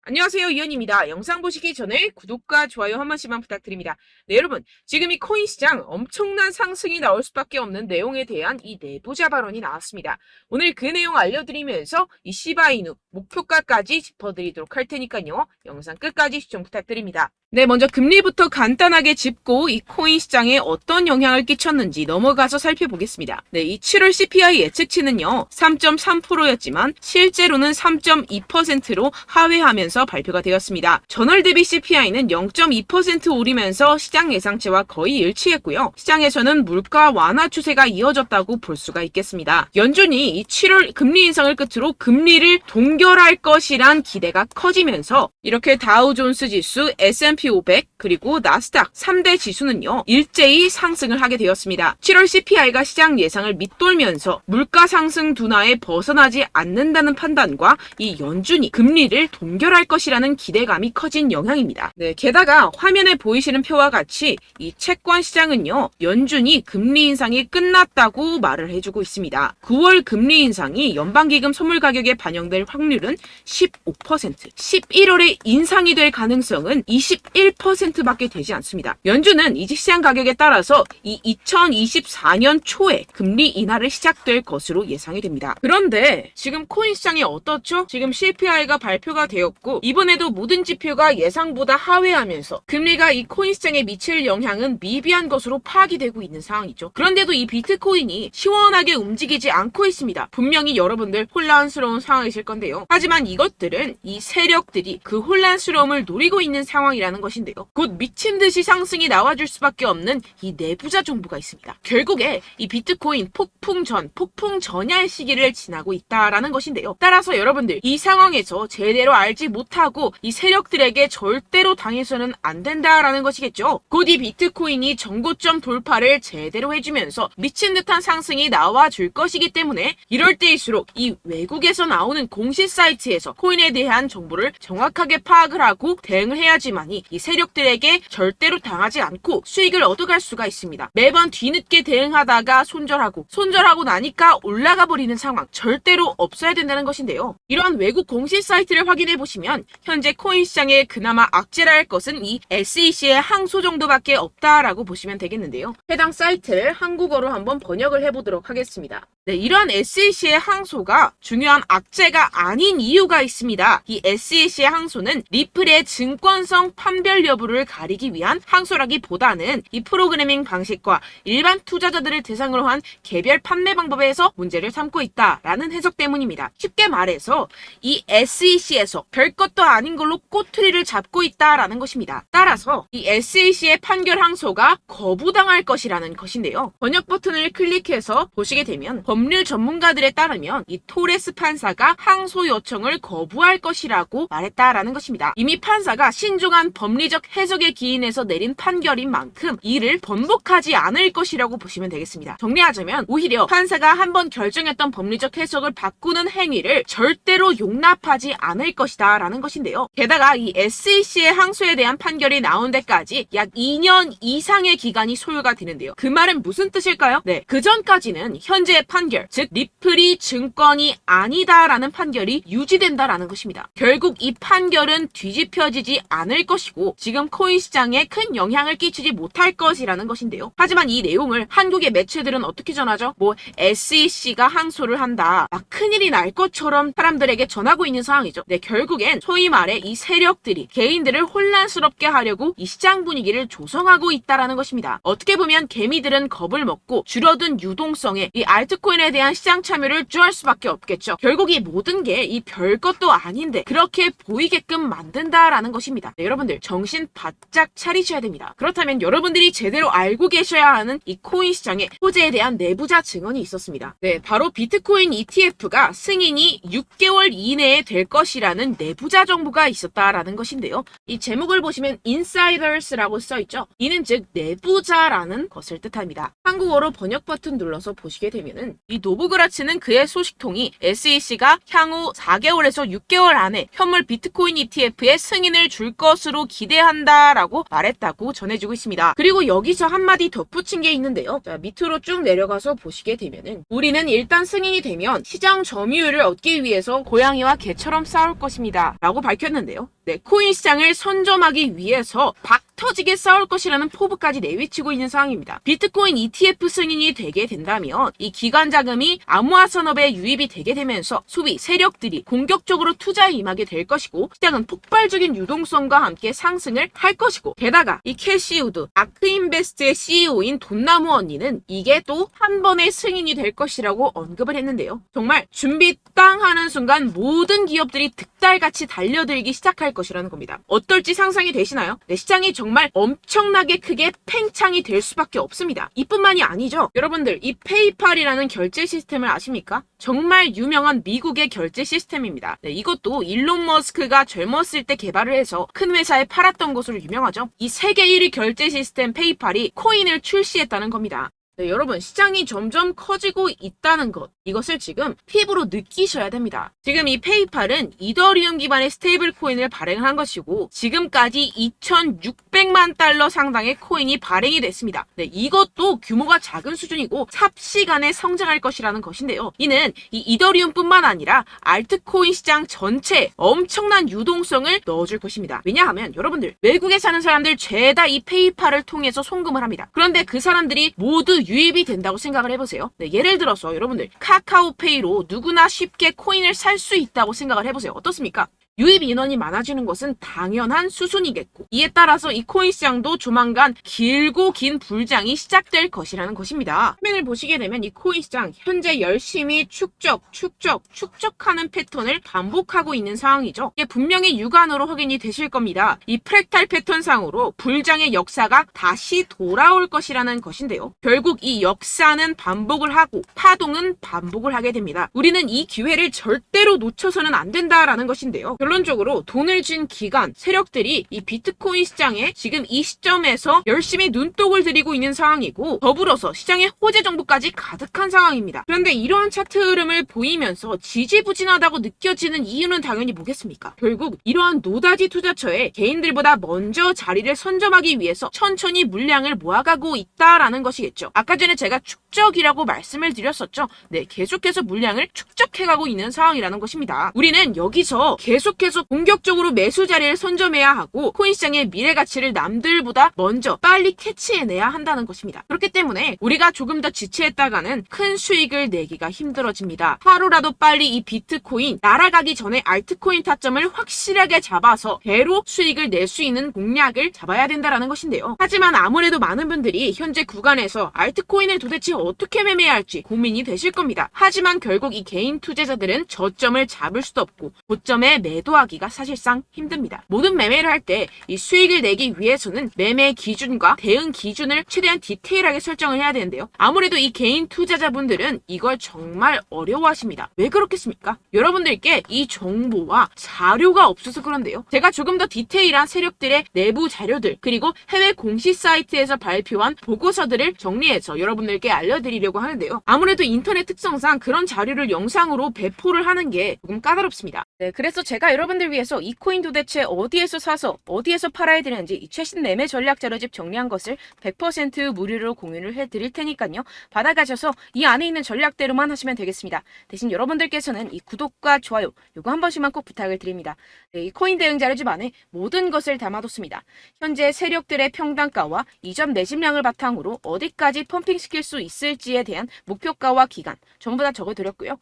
안녕하세요, 이현입니다. 영상 보시기 전에 구독과 좋아요 한 번씩만 부탁드립니다. 네, 여러분. 지금 이 코인 시장 엄청난 상승이 나올 수밖에 없는 내용에 대한 이 내부자 발언이 나왔습니다. 오늘 그 내용 알려드리면서 이 시바이누 목표가까지 짚어드리도록 할 테니까요. 영상 끝까지 시청 부탁드립니다. 네, 먼저 금리부터 간단하게 짚고 이 코인 시장에 어떤 영향을 끼쳤는지 넘어가서 살펴보겠습니다. 네, 이 7월 CPI 예측치는요, 3.3%였지만 실제로는 3.2%로 하회하면서 발표가 되었습니다. 전월 대비 CPI는 0.2% 오르면서 시장 예상치와 거의 일치했고요. 시장에서는 물가 완화 추세가 이어졌다고 볼 수가 있겠습니다. 연준이 이 7월 금리 인상을 끝으로 금리를 동결할 것이란 기대가 커지면서 이렇게 다우존스 지수, S&P 500 그리고 나스닥 3대 지수는요, 일제히 상승을 하게 되었습니다. 7월 CPI가 시장 예상을 밑돌면서 물가 상승 둔화에 벗어나지 않는다는 판단과 이 연준이 금리를 동결할 것이라는 기대감이 커진 영향입니다. 네, 게다가 화면에 보이시는 표와 같이 이 채권 시장은요, 연준이 금리 인상이 끝났다고 말을 해주고 있습니다. 9월 금리 인상이 연방기금 선물 가격에 반영될 확률은 15%, 11월에 인상이 될 가능성은 21%밖에 되지 않습니다. 연준은 이직 시장 가격에 따라서 이 2024년 초에 금리 인하를 시작될 것으로 예상이 됩니다. 그런데 지금 코인 시장이 어떻죠? 지금 CPI가 발표가 되었고 이번에도 모든 지표가 예상보다 하회하면서 금리가 이 코인 시장에 미칠 영향은 미비한 것으로 파악이 되고 있는 상황이죠. 그런데도 이 비트코인이 시원하게 움직이지 않고 있습니다. 분명히 여러분들 혼란스러운 상황이실 건데요. 하지만 이것들은 이 세력들이 그 혼란스러움을 노리고 있는 상황이라는 것인데요. 곧 미친 듯이 상승이 나와줄 수밖에 없는 이 내부자 정보가 있습니다. 결국에 이 비트코인 폭풍 전야의 시기를 지나고 있다라는 것인데요. 따라서 여러분들 이 상황에서 제대로 알지 못하고 이 세력들에게 절대로 당해서는 안 된다라는 것이겠죠. 곧 이 비트코인이 정고점 돌파를 제대로 해주면서 미친 듯한 상승이 나와줄 것이기 때문에 이럴 때일수록 이 외국에서 나오는 공식 사이트에서 코인에 대한 정보를 정확하게 파악을 하고 대응을 해야지만이 이 세력들에게 절대로 당하지 않고 수익을 얻어갈 수가 있습니다. 매번 뒤늦게 대응하다가 손절하고 나니까 올라가 버리는 상황 절대로 없어야 된다는 것인데요. 이러한 외국 공식 사이트를 확인해 보시면 현재 코인 시장에 그나마 악재라 할 것은 이 SEC의 항소 정도밖에 없다라고 보시면 되겠는데요. 해당 사이트를 한국어로 한번 번역을 해보도록 하겠습니다. 네, 이러한 SEC의 항소가 중요한 악재가 아닌 이유가 있습니다. 이 SEC의 항소는 리플의 증권성 판별 여부를 가리기 위한 항소라기보다는 이 프로그래밍 방식과 일반 투자자들을 대상으로 한 개별 판매 방법에서 문제를 삼고 있다라는 해석 때문입니다. 쉽게 말해서 이 SEC에서 별것도 아닌 걸로 꼬투리를 잡고 있다라는 것입니다. 따라서 이 SEC의 판결 항소가 거부당할 것이라는 것인데요. 번역 버튼을 클릭해서 보시게 되면 법률 전문가들에 따르면 이 토레스 판사가 항소 요청을 거부할 것이라고 말했다라는 것입니다. 이미 판사가 신중한 법리적 해석에 기인해서 내린 판결인 만큼 이를 번복하지 않을 것이라고 보시면 되겠습니다. 정리하자면 오히려 판사가 한번 결정했던 법리적 해석을 바꾸는 행위를 절대로 용납하지 않을 것이다 라는 것인데요. 게다가 이 SEC의 항소에 대한 판결이 나온 데까지 약 2년 이상의 기간이 소요가 되는데요. 그 말은 무슨 뜻일까요? 네, 그 전까지는 현재의 판결, 즉 리플이 증권이 아니다라는 판결이 유지된다라는 것입니다. 결국 이 판결은 뒤집혀지지 않을 것이고 지금 코인 시장에 큰 영향을 끼치지 못할 것이라는 것인데요. 하지만 이 내용을 한국의 매체들은 어떻게 전하죠? SEC가 항소를 한다. 막 큰일이 날 것처럼 사람들에게 전하고 있는 상황이죠. 네, 결국엔 소위 말해 이 세력들이 개인들을 혼란스럽게 하려고 이 시장 분위기를 조성하고 있다라는 것입니다. 어떻게 보면 개미들은 겁을 먹고 줄어든 유동성에 이 알트코인에 대한 시장 참여를 쭈할 수밖에 없겠죠. 결국 이 모든 게 이 별것도 아닌데 그렇게 보이게끔 만든다라는 것입니다. 네, 여러분들 정신 바짝 차리셔야 됩니다. 그렇다면 여러분들이 제대로 알고 계셔야 하는 이 코인 시장의 호재에 대한 내부자 증언이 있었습니다. 네, 바로 비트코인 ETF가 승인이 6개월 이내에 될 것이라는 내부자 정보가 있었다라는 것인데요. 이 제목을 보시면 insiders라고 써있죠. 이는 즉 내부자라는 것을 뜻합니다. 한국어로 번역 버튼 눌러서 보시게 되면은 이 노브그라츠는 그의 소식통이 SEC가 향후 4개월에서 6개월 안에 현물 비트코인 ETF의 승인을 줄 것으로 기대한다라고 말했다고 전해지고 있습니다. 그리고 여기서 한마디 덧붙인 게 있는데요. 자, 밑으로 쭉 내려가서 보시게 되면은 우리는 일단 승인이 되면 시장 점유율을 얻기 위해서 고양이와 개처럼 싸울 것입니다. 라고 밝혔는데요. 네, 코인 시장을 선점하기 위해서 박 터지게 싸울 것이라는 포부까지 내비치고 있는 상황입니다. 비트코인 ETF 승인이 되게 된다면 이 기관 자금이 암호화 산업에 유입이 되게 되면서 소비 세력들이 공격적으로 투자에 임하게 될 것이고 시장은 폭발적인 유동성과 함께 상승을 할 것이고 게다가 이 캐시 우드 아크인베스트의 CEO인 돈나무 언니는 이게 또 한 번의 승인이 될 것이라고 언급을 했는데요. 정말 준비 땅 하는 순간 모든 기업들이 득달같이 달려들기 시작할 것이라는 겁니다. 어떨지 상상이 되시나요? 네, 시장이 정말 엄청나게 크게 팽창이 될 수밖에 없습니다. 이뿐만이 아니죠. 여러분들 이 페이팔이라는 결제 시스템을 아십니까? 정말 유명한 미국의 결제 시스템입니다. 네, 이것도 일론 머스크가 젊었을 때 개발을 해서 큰 회사에 팔았던 것으로 유명하죠. 이 세계 1위 결제 시스템 페이팔이 코인을 출시했다는 겁니다. 네, 여러분 시장이 점점 커지고 있다는 것 이것을 지금 피부로 느끼셔야 됩니다. 지금 이 페이팔은 이더리움 기반의 스테이블 코인을 발행을 한 것이고 지금까지 2,600만 달러 상당의 코인이 발행이 됐습니다. 네, 이것도 규모가 작은 수준이고 삽시간에 성장할 것이라는 것인데요. 이는 이 이더리움뿐만 아니라 알트코인 시장 전체에 엄청난 유동성을 넣어줄 것입니다. 왜냐하면 여러분들 외국에 사는 사람들 죄다 이 페이팔을 통해서 송금을 합니다. 그런데 그 사람들이 모두 유입이 된다고 생각을 해보세요. 네, 예를 들어서 여러분들 카카오페이로 누구나 쉽게 코인을 살 수 있다고 생각을 해보세요. 어떻습니까? 유입 인원이 많아지는 것은 당연한 수순이겠고 이에 따라서 이 코인 시장도 조만간 길고 긴 불장이 시작될 것이라는 것입니다. 화면을 보시게 되면 이 코인 시장 현재 열심히 축적하는 패턴을 반복하고 있는 상황이죠. 이게 분명히 육안으로 확인이 되실 겁니다. 이 프랙탈 패턴상으로 불장의 역사가 다시 돌아올 것이라는 것인데요. 결국 이 역사는 반복을 하고 파동은 반복을 하게 됩니다. 우리는 이 기회를 절대로 놓쳐서는 안 된다라는 것인데요. 결론적으로 돈을 쥔 기관, 세력들이 이 비트코인 시장에 지금 이 시점에서 열심히 눈독을 들이고 있는 상황이고 더불어서 시장에 호재 정보까지 가득한 상황입니다. 그런데 이러한 차트 흐름을 보이면서 지지부진하다고 느껴지는 이유는 당연히 뭐겠습니까? 결국 이러한 노다지 투자처에 개인들보다 먼저 자리를 선점하기 위해서 천천히 물량을 모아가고 있다라는 것이겠죠. 아까 전에 제가 축적이라고 말씀을 드렸었죠. 네, 계속해서 물량을 축적해가고 있는 상황이라는 것입니다. 우리는 여기서 계속해서 공격적으로 매수 자리를 선점해야 하고 코인 시장의 미래 가치를 남들보다 먼저 빨리 캐치해내야 한다는 것입니다. 그렇기 때문에 우리가 조금 더 지체했다가는 큰 수익을 내기가 힘들어집니다. 하루라도 빨리 이 비트코인 날아가기 전에 알트코인 타점을 확실하게 잡아서 배로 수익을 낼 수 있는 공략을 잡아야 된다는 것인데요. 하지만 아무래도 많은 분들이 현재 구간에서 알트코인을 도대체 어떻게 매매해야 할지 고민이 되실 겁니다. 하지만 결국 이 개인 투자자들은 저점을 잡을 수도 없고 고점에 매도하기가 사실상 힘듭니다. 모든 매매를 할 때 이 수익을 내기 위해서는 매매 기준과 대응 기준을 최대한 디테일하게 설정을 해야 되는데요. 아무래도 이 개인 투자자분들은 이걸 정말 어려워하십니다. 왜 그렇겠습니까? 여러분들께 이 정보와 자료가 없어서 그런데요. 제가 조금 더 디테일한 세력들의 내부 자료들 그리고 해외 공시 사이트에서 발표한 보고서들을 정리해서 여러분들께 알려드리려고 하는데요. 아무래도 인터넷 특성상 그런 자료를 영상으로 배포를 하는 게 조금 까다롭습니다. 네, 그래서 제가 여러분들 위해서 이 코인 도대체 어디에서 사서 어디에서 팔아야 되는지 이 최신 매매 전략 자료집 정리한 것을 100% 무료로 공유를 해드릴 테니까요. 받아가셔서 이 안에 있는 전략대로만 하시면 되겠습니다. 대신 여러분들께서는 이 구독과 좋아요 요거 한 번씩만 꼭 부탁을 드립니다. 네, 이 코인 대응 자료집 안에 모든 것을 담아뒀습니다. 현재 세력들의 평단가와 이점 내집량을 바탕으로 어디까지 펌핑시킬 수 있을지에 대한 목표가와 기간 전부 다 적어드렸고요.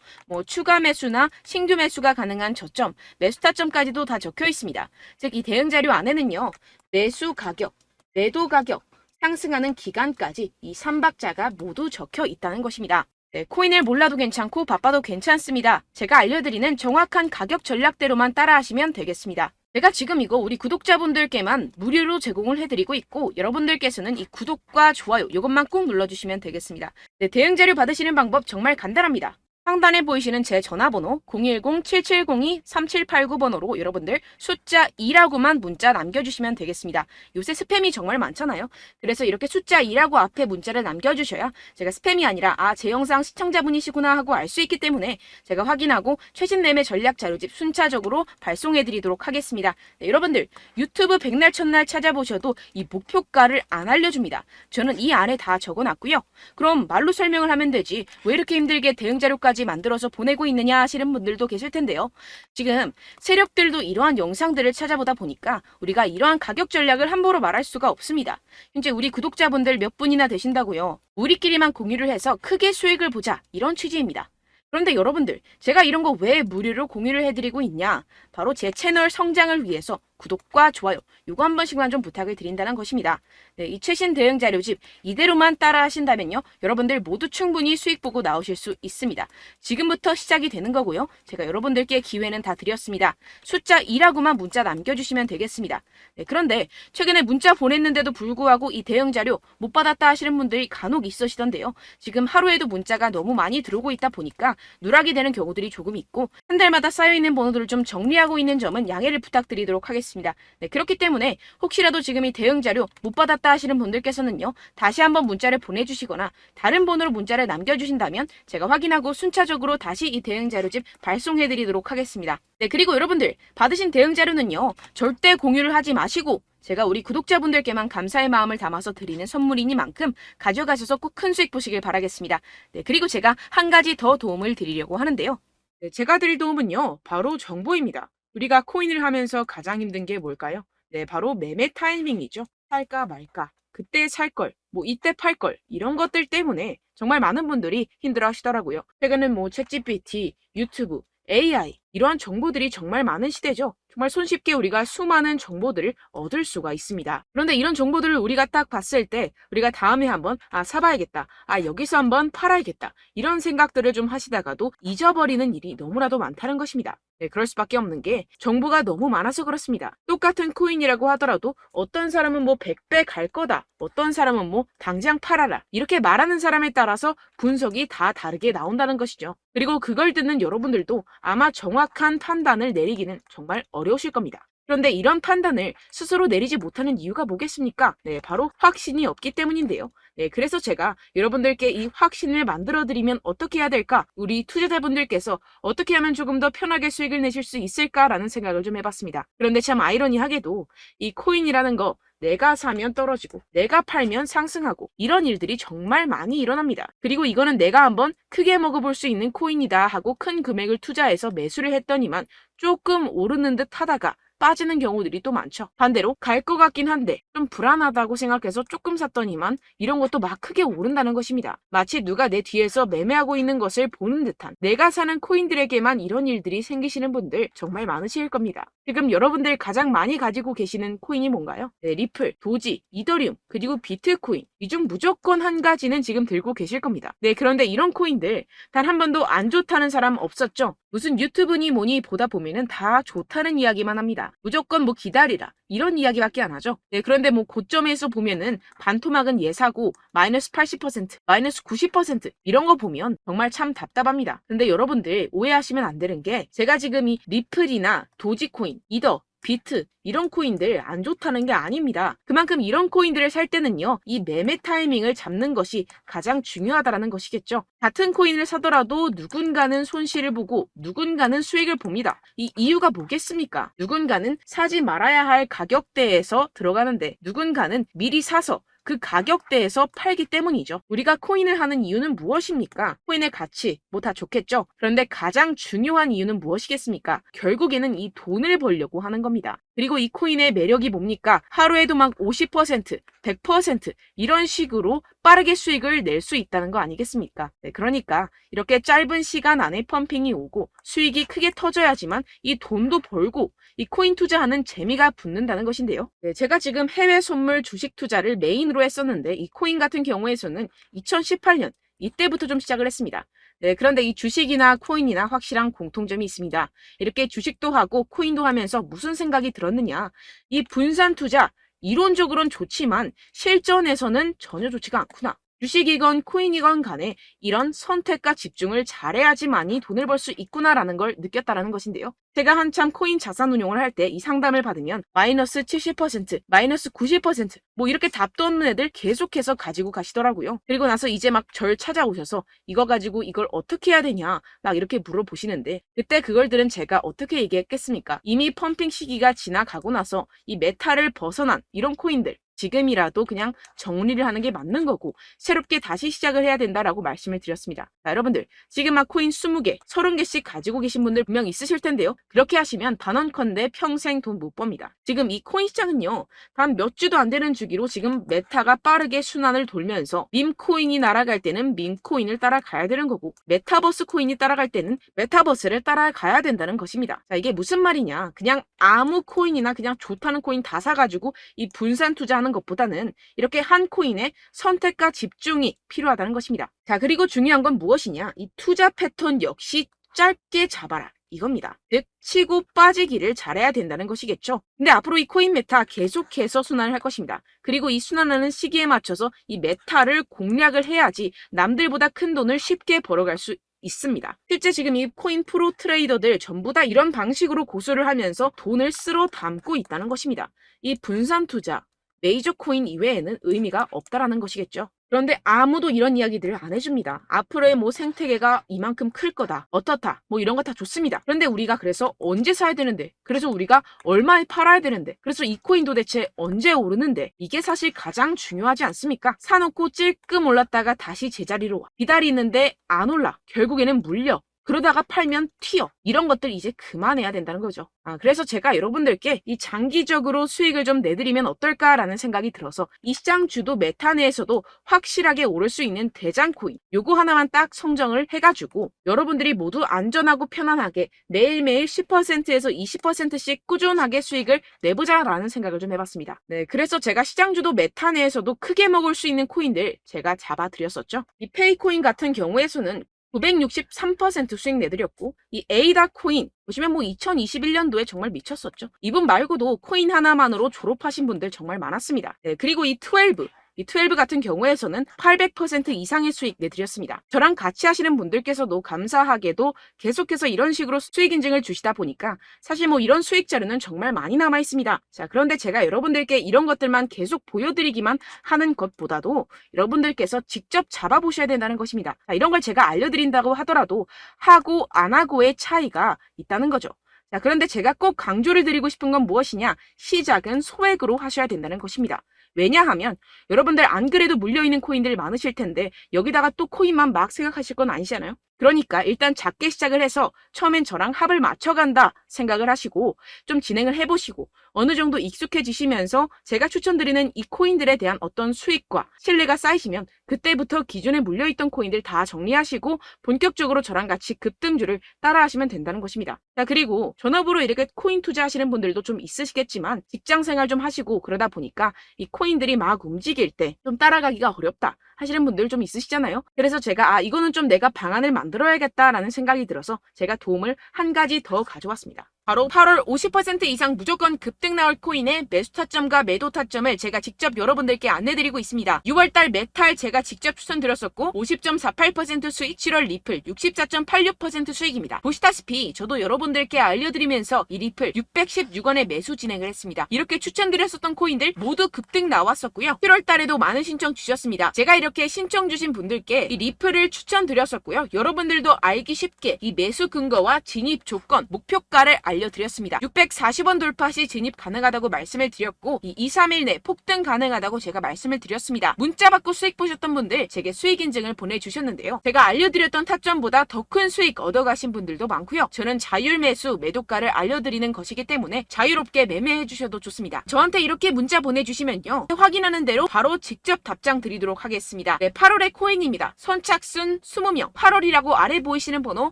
추가 매수나 신규 매수가 가능한 저점, 매수 타점까지도 다 적혀 있습니다. 즉 이 대응 자료 안에는요. 매수 가격, 매도 가격, 상승하는 기간까지 이 3박자가 모두 적혀 있다는 것입니다. 네, 코인을 몰라도 괜찮고 바빠도 괜찮습니다. 제가 알려드리는 정확한 가격 전략대로만 따라하시면 되겠습니다. 제가 지금 이거 우리 구독자분들께만 무료로 제공을 해드리고 있고 여러분들께서는 이 구독과 좋아요 이것만 꼭 눌러주시면 되겠습니다. 네, 대응 자료 받으시는 방법 정말 간단합니다. 상단에 보이시는 제 전화번호 010-7702-3789번호로 여러분들 숫자 2라고만 문자 남겨주시면 되겠습니다. 요새 스팸이 정말 많잖아요. 그래서 이렇게 숫자 2라고 앞에 문자를 남겨주셔야 제가 스팸이 아니라 제 영상 시청자분이시구나 하고 알 수 있기 때문에 제가 확인하고 최신 매매 전략 자료집 순차적으로 발송해드리도록 하겠습니다. 네, 여러분들 유튜브 백날 첫날 찾아보셔도 이 목표가를 안 알려줍니다. 저는 이 안에 다 적어놨고요. 그럼 말로 설명을 하면 되지 왜 이렇게 힘들게 대응 자료까지 만들어서 보내고 있느냐 하시는 분들도 계실 텐데요. 지금 세력들도 이러한 영상들을 찾아보다 보니까 우리가 이러한 가격 전략을 함부로 말할 수가 없습니다. 현재 우리 구독자분들 몇 분이나 되신다고요. 우리끼리만 공유를 해서 크게 수익을 보자 이런 취지입니다. 그런데 여러분들 제가 이런 거 왜 무료로 공유를 해드리고 있냐? 바로 제 채널 성장을 위해서 구독과 좋아요 이거 한 번씩만 좀 부탁을 드린다는 것입니다. 네, 이 최신 대응 자료집 이대로만 따라 하신다면요. 여러분들 모두 충분히 수익 보고 나오실 수 있습니다. 지금부터 시작이 되는 거고요. 제가 여러분들께 기회는 다 드렸습니다. 숫자 2라고만 문자 남겨주시면 되겠습니다. 네, 그런데 최근에 문자 보냈는데도 불구하고 이 대응 자료 못 받았다 하시는 분들이 간혹 있으시던데요. 지금 하루에도 문자가 너무 많이 들어오고 있다 보니까 누락이 되는 경우들이 조금 있고 한 달마다 쌓여있는 번호들을 좀 정리하고 있는 점은 양해를 부탁드리도록 하겠습니다. 네, 그렇기 때문에 혹시라도 지금 이 대응 자료 못 받았다 하시는 분들께서는요. 다시 한번 문자를 보내주시거나 다른 번호로 문자를 남겨주신다면 제가 확인하고 순차적으로 다시 이 대응 자료집 발송해드리도록 하겠습니다. 네, 그리고 여러분들 받으신 대응 자료는요. 절대 공유를 하지 마시고 제가 우리 구독자분들께만 감사의 마음을 담아서 드리는 선물이니만큼 가져가셔서 꼭 큰 수익 보시길 바라겠습니다. 네, 그리고 제가 한 가지 더 도움을 드리려고 하는데요. 네, 제가 드릴 도움은요. 바로 정보입니다. 우리가 코인을 하면서 가장 힘든 게 뭘까요? 네, 바로 매매 타이밍이죠. 살까 말까, 그때 살 걸, 이때 팔 걸, 이런 것들 때문에 정말 많은 분들이 힘들어 하시더라고요. 최근엔 챗GPT, 유튜브, AI, 이러한 정보들이 정말 많은 시대죠. 정말 손쉽게 우리가 수많은 정보들을 얻을 수가 있습니다. 그런데 이런 정보들을 우리가 딱 봤을 때 우리가 다음에 한번 사봐야겠다. 여기서 한번 팔아야겠다. 이런 생각들을 좀 하시다가도 잊어버리는 일이 너무나도 많다는 것입니다. 네, 그럴 수밖에 없는 게 정보가 너무 많아서 그렇습니다. 똑같은 코인이라고 하더라도 어떤 사람은 100배 갈 거다. 어떤 사람은 당장 팔아라. 이렇게 말하는 사람에 따라서 분석이 다 다르게 나온다는 것이죠. 그리고 그걸 듣는 여러분들도 아마 정확한 판단을 내리기는 정말 어려우실 겁니다. 그런데 이런 판단을 스스로 내리지 못하는 이유가 뭐겠습니까? 네, 바로 확신이 없기 때문인데요. 네, 그래서 제가 여러분들께 이 확신을 만들어드리면 어떻게 해야 될까? 우리 투자자분들께서 어떻게 하면 조금 더 편하게 수익을 내실 수 있을까라는 생각을 좀 해봤습니다. 그런데 참 아이러니하게도 이 코인이라는 거 내가 사면 떨어지고 내가 팔면 상승하고 이런 일들이 정말 많이 일어납니다. 그리고 이거는 내가 한번 크게 먹어볼 수 있는 코인이다 하고 큰 금액을 투자해서 매수를 했더니만 조금 오르는 듯 하다가 빠지는 경우들이 또 많죠. 반대로 갈 것 같긴 한데 좀 불안하다고 생각해서 조금 샀더니만 이런 것도 막 크게 오른다는 것입니다. 마치 누가 내 뒤에서 매매하고 있는 것을 보는 듯한 내가 사는 코인들에게만 이런 일들이 생기시는 분들 정말 많으실 겁니다. 지금 여러분들 가장 많이 가지고 계시는 코인이 뭔가요? 네, 리플, 도지, 이더리움, 그리고 비트코인. 이 중 무조건 한 가지는 지금 들고 계실 겁니다. 네, 그런데 이런 코인들 단 한 번도 안 좋다는 사람 없었죠? 무슨 유튜브니 뭐니 보다 보면은 다 좋다는 이야기만 합니다. 무조건 기다리라. 이런 이야기밖에 안 하죠. 네, 그런데 고점에서 보면은 반토막은 예사고 마이너스 80%, 마이너스 90% 이런 거 보면 정말 참 답답합니다. 근데 여러분들 오해하시면 안 되는 게 제가 지금 이 리플이나 도지코인, 이더, 비트 이런 코인들 안 좋다는 게 아닙니다. 그만큼 이런 코인들을 살 때는요. 이 매매 타이밍을 잡는 것이 가장 중요하다는 것이겠죠. 같은 코인을 사더라도 누군가는 손실을 보고 누군가는 수익을 봅니다. 이 이유가 뭐겠습니까? 누군가는 사지 말아야 할 가격대에서 들어가는데 누군가는 미리 사서 그 가격대에서 팔기 때문이죠. 우리가 코인을 하는 이유는 무엇입니까? 코인의 가치, 다 좋겠죠? 그런데 가장 중요한 이유는 무엇이겠습니까? 결국에는 이 돈을 벌려고 하는 겁니다. 그리고 이 코인의 매력이 뭡니까? 하루에도 50%, 100% 이런 식으로 빠르게 수익을 낼 수 있다는 거 아니겠습니까? 네, 그러니까 이렇게 짧은 시간 안에 펌핑이 오고 수익이 크게 터져야지만 이 돈도 벌고 이 코인 투자하는 재미가 붙는다는 것인데요. 네, 제가 지금 해외 선물 주식 투자를 메인으로 했었는데 이 코인 같은 경우에서는 2018년 이때부터 좀 시작을 했습니다. 네, 그런데 이 주식이나 코인이나 확실한 공통점이 있습니다. 이렇게 주식도 하고 코인도 하면서 무슨 생각이 들었느냐. 이 분산 투자 이론적으로는 좋지만 실전에서는 전혀 좋지가 않구나. 주식이건 코인이건 간에 이런 선택과 집중을 잘해야지만이 돈을 벌 수 있구나라는 걸 느꼈다라는 것인데요. 제가 한참 코인 자산 운용을 할 때 이 상담을 받으면 마이너스 70%, 마이너스 90%, 뭐 이렇게 답도 없는 애들 계속해서 가지고 가시더라고요. 그리고 나서 이제 막 절 찾아오셔서 이거 가지고 이걸 어떻게 해야 되냐 막 이렇게 물어보시는데, 그때 그걸 들은 제가 어떻게 얘기했겠습니까? 이미 펌핑 시기가 지나가고 나서 이 메타를 벗어난 이런 코인들, 지금이라도 그냥 정리를 하는 게 맞는 거고 새롭게 다시 시작을 해야 된다라고 말씀을 드렸습니다. 자, 여러분들 지금 막 코인 20개, 30개씩 가지고 계신 분들 분명 있으실 텐데요. 그렇게 하시면 단언컨대 평생 돈 못 법니다. 지금 이 코인 시장은요, 단 몇 주도 안 되는 주기로 지금 메타가 빠르게 순환을 돌면서 밈코인이 날아갈 때는 밈코인을 따라가야 되는 거고, 메타버스 코인이 따라갈 때는 메타버스를 따라가야 된다는 것입니다. 자, 이게 무슨 말이냐, 그냥 아무 코인이나 그냥 좋다는 코인 다 사가지고 이 분산 투자하는 것보다는 이렇게 한 코인에 선택과 집중이 필요하다는 것입니다. 자, 그리고 중요한 건 무엇이냐, 이 투자 패턴 역시 짧게 잡아라 이겁니다. 즉 치고 빠지기를 잘해야 된다는 것이겠죠. 근데 앞으로 이 코인 메타 계속해서 순환을 할 것입니다. 그리고 이 순환하는 시기에 맞춰서 이 메타를 공략을 해야지 남들보다 큰 돈을 쉽게 벌어갈 수 있습니다. 실제 지금 이 코인 프로 트레이더들 전부 다 이런 방식으로 고수를 하면서 돈을 쓸어 담고 있다는 것입니다. 이 분산 투자, 메이저 코인 이외에는 의미가 없다라는 것이겠죠. 그런데 아무도 이런 이야기들을 안 해줍니다. 앞으로의 뭐 생태계가 이만큼 클 거다, 어떻다, 뭐 이런 거 다 좋습니다. 그런데 우리가 그래서 언제 사야 되는데, 그래서 우리가 얼마에 팔아야 되는데, 그래서 이 코인 도대체 언제 오르는데, 이게 사실 가장 중요하지 않습니까? 사놓고 찔끔 올랐다가 다시 제자리로 와. 기다리는데 안 올라. 결국에는 물려. 그러다가 팔면 튀어. 이런 것들 이제 그만해야 된다는 거죠. 그래서 제가 여러분들께 이 장기적으로 수익을 좀 내드리면 어떨까라는 생각이 들어서 이 시장 주도 메타 내에서도 확실하게 오를 수 있는 대장 코인, 요거 하나만 딱 선정을 해가지고 여러분들이 모두 안전하고 편안하게 매일매일 10%에서 20%씩 꾸준하게 수익을 내보자라는 생각을 좀 해봤습니다. 네, 그래서 제가 시장 주도 메타 내에서도 크게 먹을 수 있는 코인들 제가 잡아드렸었죠. 이 페이코인 같은 경우에서는 963% 수익 내드렸고, 이 에이다 코인 보시면 뭐 2021년도에 정말 미쳤었죠. 이분 말고도 코인 하나만으로 졸업하신 분들 정말 많았습니다. 네, 그리고 이 12 같은 경우에서는 800% 이상의 수익 내드렸습니다. 저랑 같이 하시는 분들께서도 감사하게도 계속해서 이런 식으로 수익 인증을 주시다 보니까 사실 뭐 이런 수익 자료는 정말 많이 남아 있습니다. 자, 그런데 제가 여러분들께 이런 것들만 계속 보여드리기만 하는 것보다도 여러분들께서 직접 잡아보셔야 된다는 것입니다. 자, 이런 걸 제가 알려드린다고 하더라도 하고 안 하고의 차이가 있다는 거죠. 자, 그런데 제가 꼭 강조를 드리고 싶은 건 무엇이냐? 시작은 소액으로 하셔야 된다는 것입니다. 왜냐하면 여러분들 안 그래도 물려있는 코인들 많으실 텐데 여기다가 또 코인만 막 생각하실 건 아니잖아요. 그러니까 일단 작게 시작을 해서 처음엔 저랑 합을 맞춰간다 생각을 하시고 좀 진행을 해보시고 어느 정도 익숙해지시면서 제가 추천드리는 이 코인들에 대한 어떤 수익과 신뢰가 쌓이시면 그때부터 기존에 물려있던 코인들 다 정리하시고 본격적으로 저랑 같이 급등주를 따라하시면 된다는 것입니다. 자, 그리고 전업으로 이렇게 코인 투자하시는 분들도 좀 있으시겠지만 직장생활 좀 하시고 그러다 보니까 이 코인들이 막 움직일 때 좀 따라가기가 어렵다 하시는 분들 좀 있으시잖아요. 그래서 제가 이거는 좀 내가 방안을 만들어야겠다라는 생각이 들어서 제가 도움을 한 가지 더 가져왔습니다. 바로 8월 50% 이상 무조건 급등 나올 코인의 매수 타점과 매도 타점을 제가 직접 여러분들께 안내드리고 있습니다. 6월달 메탈 제가 직접 추천드렸었고 50.48% 수익, 7월 리플 64.86% 수익입니다. 보시다시피 저도 여러분들께 알려드리면서 이 리플 616원에 매수 진행을 했습니다. 이렇게 추천드렸었던 코인들 모두 급등 나왔었고요. 7월달에도 많은 신청 주셨습니다. 제가 이렇게 신청 주신 분들께 이 리플을 추천드렸었고요. 여러분들도 알기 쉽게 이 매수 근거와 진입 조건, 목표가를 알려드렸습니다. 640원 돌파 시 진입 가능하다고 말씀을 드렸고 이 2-3일 내 폭등 가능하다고 제가 말씀을 드렸습니다. 문자 받고 수익 보셨던 분들 제게 수익 인증을 보내주셨는데요. 제가 알려드렸던 타점보다 더 큰 수익 얻어가신 분들도 많고요. 저는 자율 매수 매도가를 알려드리는 것이기 때문에 자유롭게 매매해 주셔도 좋습니다. 저한테 이렇게 문자 보내주시면요, 확인하는 대로 바로 직접 답장 드리도록 하겠습니다. 네, 8월의 코인입니다. 선착순 20명, 8월이라고 아래 보이시는 번호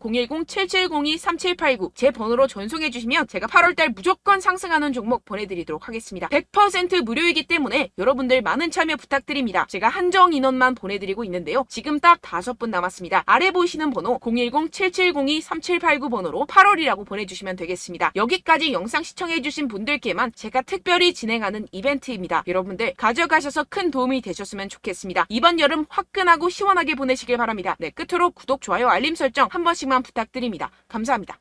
010-7702-3789 제 번호로 전송해 신청해주시면 제가 8월달 무조건 상승하는 종목 보내드리도록 하겠습니다. 100% 무료이기 때문에 여러분들 많은 참여 부탁드립니다. 제가 한정 인원만 보내드리고 있는데요. 지금 딱 5분 남았습니다. 아래 보이시는 번호 010-7702-3789 번호로 8월이라고 보내주시면 되겠습니다. 여기까지 영상 시청해주신 분들께만 제가 특별히 진행하는 이벤트입니다. 여러분들 가져가셔서 큰 도움이 되셨으면 좋겠습니다. 이번 여름 화끈하고 시원하게 보내시길 바랍니다. 네, 끝으로 구독, 좋아요, 알림 설정 한 번씩만 부탁드립니다. 감사합니다.